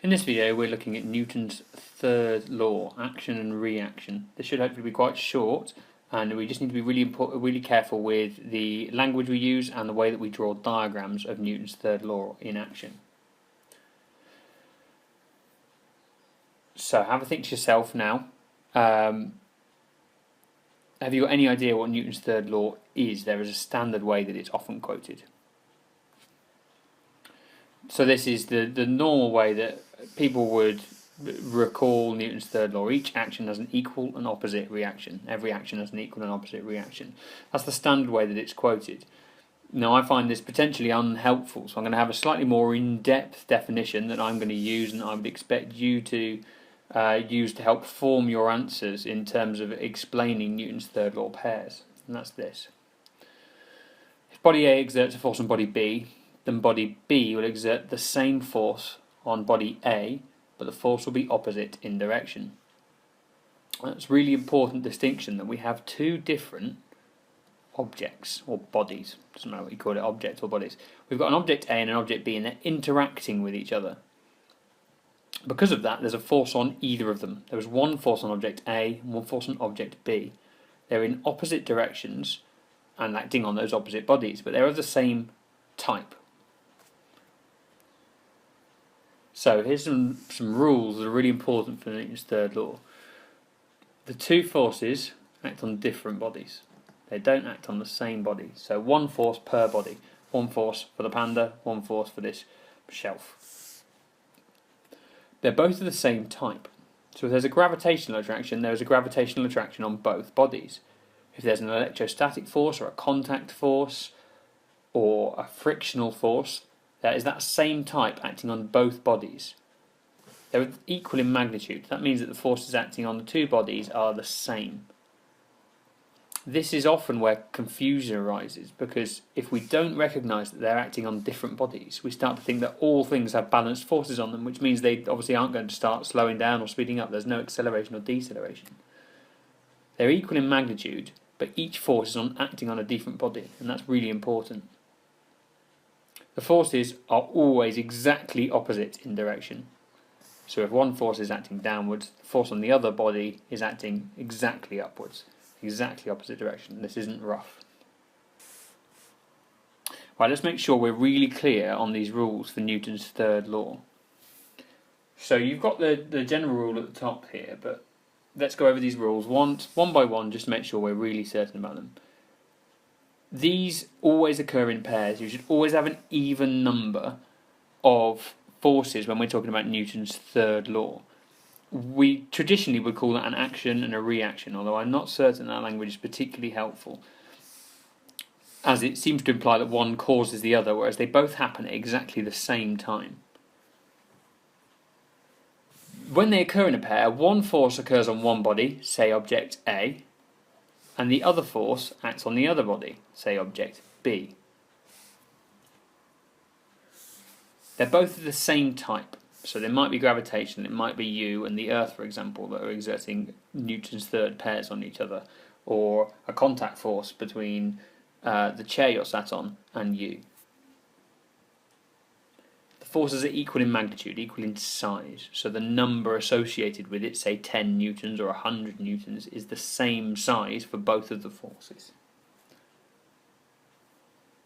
In this video we're looking at Newton's third law, action and reaction. This should hopefully be quite short, and we just need to be really careful with the language we use and the way that we draw diagrams of Newton's third law in action. So have a think to yourself now. Have you got any idea what Newton's third law is? There is a standard way that it's often quoted. So this is the normal way that people would recall Newton's third law. Each action has an equal and opposite reaction. Every action has an equal and opposite reaction. That's the standard way that it's quoted. Now I find this potentially unhelpful, so I'm going to have a slightly more in-depth definition that I'm going to use, and I would expect you to use to help form your answers in terms of explaining Newton's third law pairs. And that's this. If body A exerts a force on body B, then body B will exert the same force on body A, but the force will be opposite in direction. That's a really important distinction, that we have two different objects, or bodies, doesn't matter what you call it, objects or bodies. We've got an object A and an object B, and they're interacting with each other. Because of that, there's a force on either of them. There is one force on object A and one force on object B. They're in opposite directions and acting on those opposite bodies, but they're of the same type. So here's some rules that are really important for Newton's third law. The two forces act on different bodies. They don't act on the same body. So one force per body. One force for the panda, one force for this shelf. They're both of the same type. So if there's a gravitational attraction, there's a gravitational attraction on both bodies. If there's an electrostatic force or a contact force or a frictional force, that is that same type acting on both bodies. They're equal in magnitude. That means that the forces acting on the two bodies are the same. This is often where confusion arises, because if we don't recognise that they're acting on different bodies, we start to think that all things have balanced forces on them, which means they obviously aren't going to start slowing down or speeding up. There's no acceleration or deceleration. They're equal in magnitude, but each force is acting on a different body, and that's really important. The forces are always exactly opposite in direction. So if one force is acting downwards, the force on the other body is acting exactly upwards, exactly opposite direction. This isn't rough. Right, let's make sure we're really clear on these rules for Newton's third law. So you've got the general rule at the top here, but let's go over these rules one by one just to make sure we're really certain about them. These always occur in pairs. You should always have an even number of forces when we're talking about Newton's third law. We traditionally would call that an action and a reaction, although I'm not certain that language is particularly helpful, as it seems to imply that one causes the other, whereas they both happen at exactly the same time. When they occur in a pair, one force occurs on one body, say object A, and the other force acts on the other body, say object B. They're both of the same type, so there might be gravitation, it might be you and the Earth, for example, that are exerting Newton's third pairs on each other, or a contact force between the chair you're sat on and you. The forces are equal in magnitude, equal in size, so the number associated with it, say 10 newtons or 100 newtons, is the same size for both of the forces.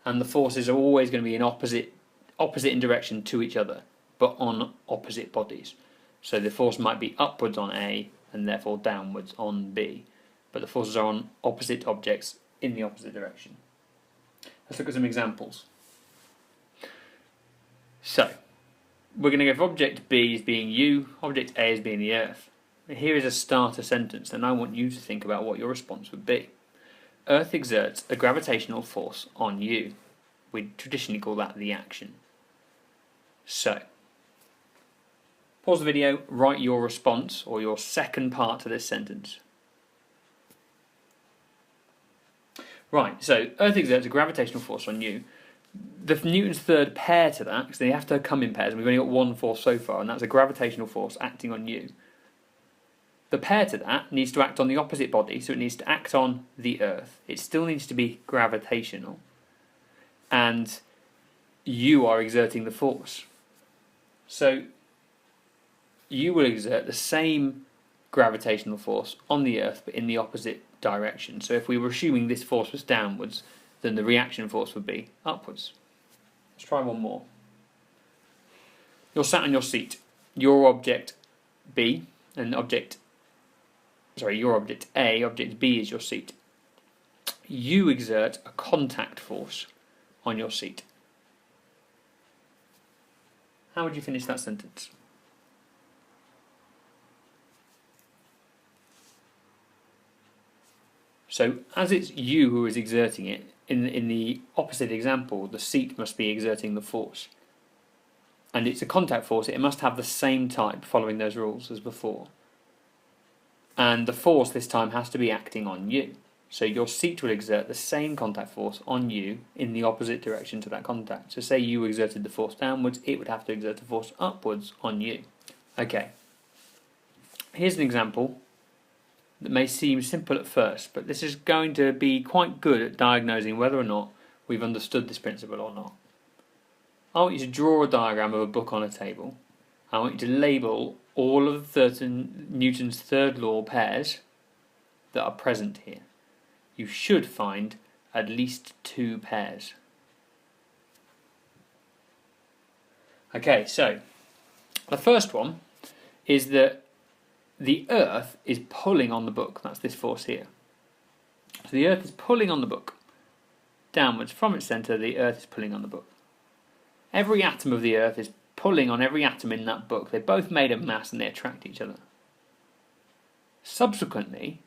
And the forces are always going to be in opposite in direction to each other, but on opposite bodies. So the force might be upwards on A and therefore downwards on B, but the forces are on opposite objects in the opposite direction. Let's look at some examples. So, we're going to go for object B as being you, object A as being the Earth. Here is a starter sentence, and I want you to think about what your response would be. Earth exerts a gravitational force on you. We traditionally call that the action. So, pause the video, write your response, or your second part to this sentence. Right, so Earth exerts a gravitational force on you. The Newton's third pair to that, because they have to come in pairs, and we've only got one force so far, and that's a gravitational force acting on you. The pair to that needs to act on the opposite body, so it needs to act on the Earth. It still needs to be gravitational. And you are exerting the force. So you will exert the same gravitational force on the Earth but in the opposite direction. So if we were assuming this force was downwards, then the reaction force would be upwards. Let's try one more. You're sat on your seat. Your object B and your object A, object B is your seat. You exert a contact force on your seat. How would you finish that sentence? So, as it's you who is exerting it, in the opposite example, the seat must be exerting the force. And it's a contact force, it must have the same type following those rules as before. And the force this time has to be acting on you. So your seat will exert the same contact force on you in the opposite direction to that contact. So say you exerted the force downwards, it would have to exert the force upwards on you. Okay. Here's an example that may seem simple at first, but this is going to be quite good at diagnosing whether or not we've understood this principle or not. I want you to draw a diagram of a book on a table. I want you to label all of Newton's third law pairs that are present here. You should find at least 2 pairs. Okay, so the first one is that the Earth is pulling on the book. That's this force here. So the Earth is pulling on the book. Downwards from its centre, the Earth is pulling on the book. Every atom of the Earth is pulling on every atom in that book. They're both made of mass and they attract each other. Subsequently,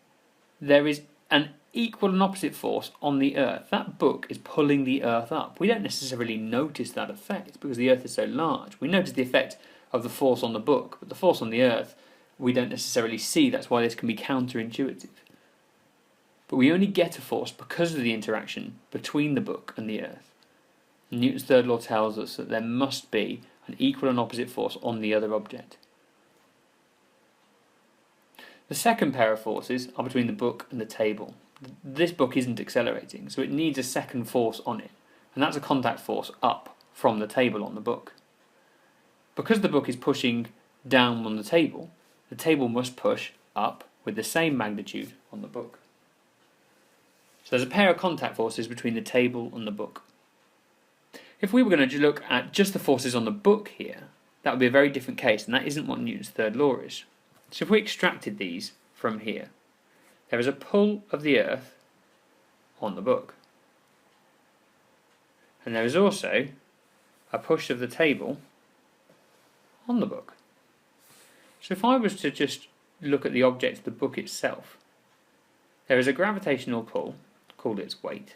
there is an equal and opposite force on the Earth. That book is pulling the Earth up. We don't necessarily notice that effect because the Earth is so large. We notice the effect of the force on the book, but the force on the Earth we don't necessarily see. That's why this can be counterintuitive. But we only get a force because of the interaction between the book and the Earth. Newton's third law tells us that there must be an equal and opposite force on the other object. The second pair of forces are between the book and the table. This book isn't accelerating, so it needs a second force on it, and that's a contact force up from the table on the book. Because the book is pushing down on the table must push up with the same magnitude on the book. So there's a pair of contact forces between the table and the book. If we were going to look at just the forces on the book here, that would be a very different case, and that isn't what Newton's third law is. So if we extracted these from here, there is a pull of the Earth on the book. And there is also a push of the table on the book. So if I was to just look at the object of the book itself, there is a gravitational pull, called its weight,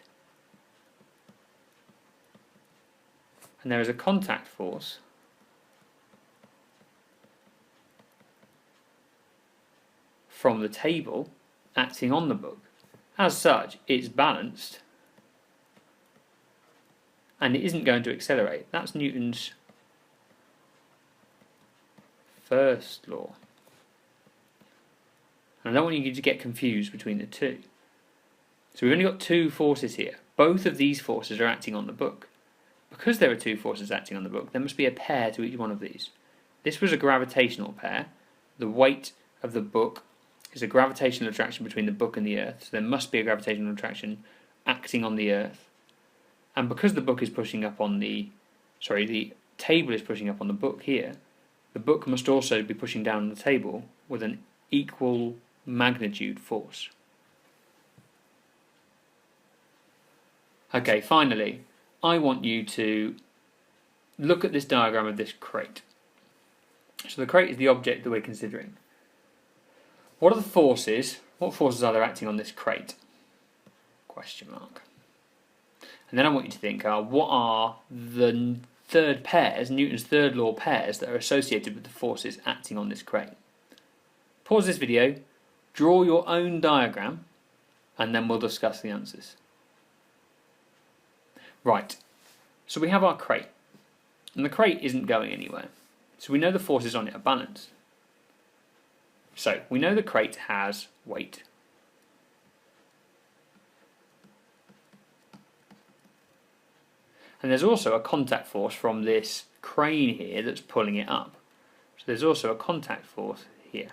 and there is a contact force from the table acting on the book. As such, it's balanced and it isn't going to accelerate. That's Newton's first law. And I don't want you to get confused between the two. So we've only got 2 forces here. Both of these forces are acting on the book. Because there are 2 forces acting on the book, there must be a pair to each one of these. This was a gravitational pair. The weight of the book is a gravitational attraction between the book and the Earth, so there must be a gravitational attraction acting on the Earth. And because the book is pushing up on the table is pushing up on the book here, the book must also be pushing down on the table with an equal magnitude force. Okay, finally, I want you to look at this diagram of this crate. So the crate is the object that we're considering. What are the forces? What forces are there acting on this crate? Question mark. And then I want you to think, what are the third pairs, Newton's third law pairs, that are associated with the forces acting on this crate? Pause this video, draw your own diagram, and then we'll discuss the answers. Right, so we have our crate, and the crate isn't going anywhere. So we know the forces on it are balanced. So we know the crate has weight. And there's also a contact force from this crane here that's pulling it up. So there's also a contact force here.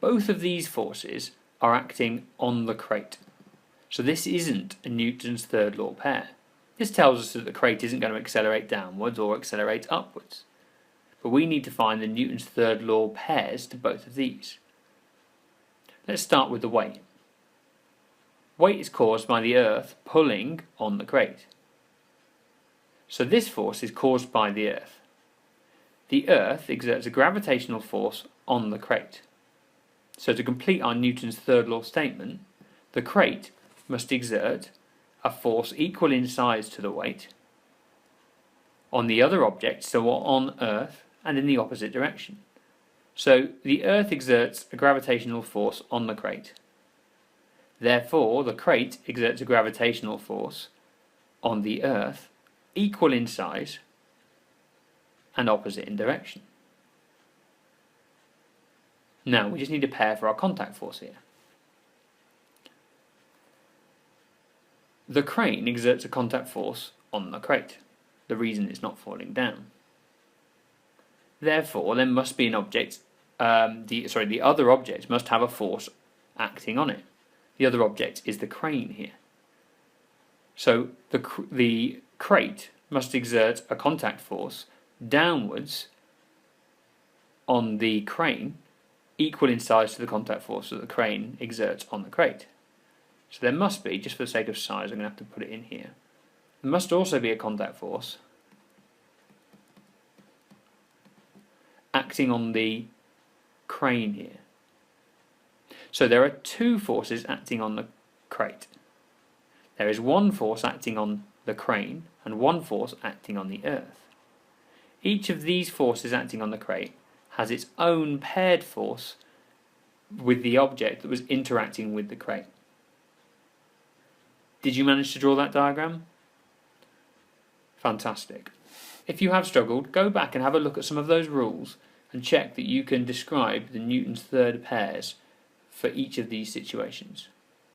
Both of these forces are acting on the crate. So this isn't a Newton's third law pair. This tells us that the crate isn't going to accelerate downwards or accelerate upwards. But we need to find the Newton's third law pairs to both of these. Let's start with the weight. Weight is caused by the Earth pulling on the crate. So this force is caused by the Earth. The Earth exerts a gravitational force on the crate. So to complete our Newton's third law statement, the crate must exert a force equal in size to the weight on the other object, so on Earth, and in the opposite direction. So the Earth exerts a gravitational force on the crate. Therefore, the crate exerts a gravitational force on the Earth equal in size and opposite in direction. Now, we just need a pair for our contact force here. The crane exerts a contact force on the crate, the reason it's not falling down. Therefore, there must be an object, the other object must have a force acting on it. The other object is the crane here. So the crate must exert a contact force downwards on the crane equal in size to the contact force that the crane exerts on the crate. So there must be, just for the sake of size, I'm going to have to put it in here. There must also be a contact force acting on the crane here. So there are two forces acting on the crate. There is one force acting on the crane and one force acting on the Earth. Each of these forces acting on the crate has its own paired force with the object that was interacting with the crate. Did you manage to draw that diagram? Fantastic. If you have struggled, go back and have a look at some of those rules and check that you can describe the Newton's third pairs for each of these situations.